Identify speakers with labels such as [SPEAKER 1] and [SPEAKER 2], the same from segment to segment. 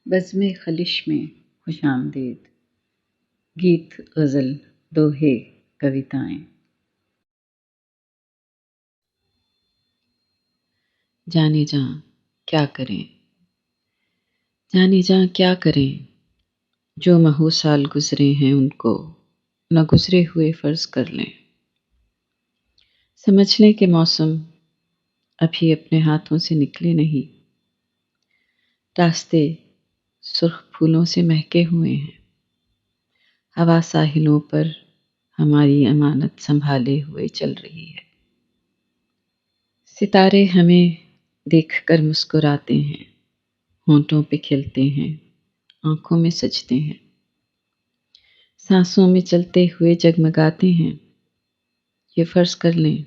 [SPEAKER 1] بزم خلش میں خوش آمدید، گیت، غزل، دوہے، کویتائیں۔ جانے جاں کیا کریں، جانے جاں کیا کریں، جو مہو سال گزرے ہیں ان کو نہ گزرے ہوئے فرض کر لیں۔ سمجھ لیں کہ موسم ابھی اپنے ہاتھوں سے نکلے نہیں، راستے سرخ پھولوں سے مہکے ہوئے ہیں، ہوا ساحلوں پر ہماری امانت سنبھالے ہوئے چل رہی ہے۔ ستارے ہمیں دیکھ کر مسکراتے ہیں، ہونٹوں پہ کھلتے ہیں، آنکھوں میں سجتے ہیں، سانسوں میں چلتے ہوئے جگمگاتے ہیں۔ یہ فرض کر لیں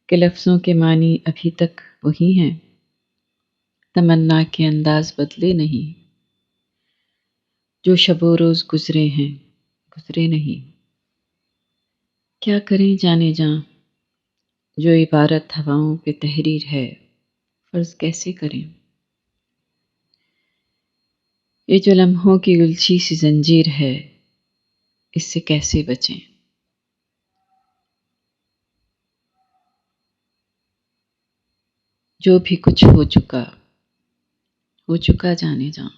[SPEAKER 1] کہ لفظوں کے معنی ابھی تک وہی ہیں، تمنا کے انداز بدلے نہیں، جو شب و روز گزرے ہیں گزرے نہیں۔ کیا کریں جانے جاں، جو عبارت ہواؤں پہ تحریر ہے فرض کیسے کریں؟ یہ جو لمحوں کی الجھی سی زنجیر ہے، اس سے کیسے بچیں؟ جو بھی کچھ ہو چکا جانے جاں،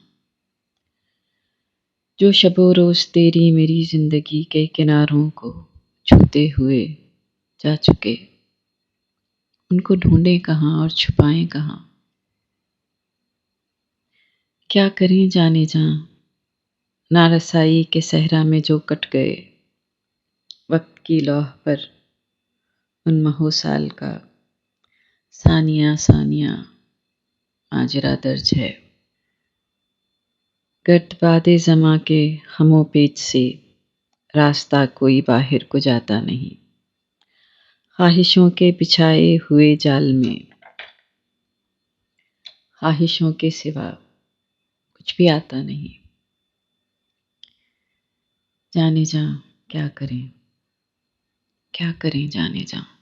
[SPEAKER 1] جو شب و روز تیری میری زندگی کے کناروں کو چھوتے ہوئے جا چکے، ان کو ڈھونڈیں کہاں اور چھپائیں کہاں؟ کیا کریں جانے جاں، نارسائی کے صحرا میں جو کٹ گئے، وقت کی لوح پر ان مہو سال کا ثانیہ ثانیہ ماجرا درج ہے۔ گرد باد زماں کے خم و پیچ سے راستہ کوئی باہر کو جاتا نہیں، خواہشوں کے بچھائے ہوئے جال میں خواہشوں کے سوا کچھ بھی آتا نہیں۔ جانے جاں کیا کریں، کیا کریں جانے جاں۔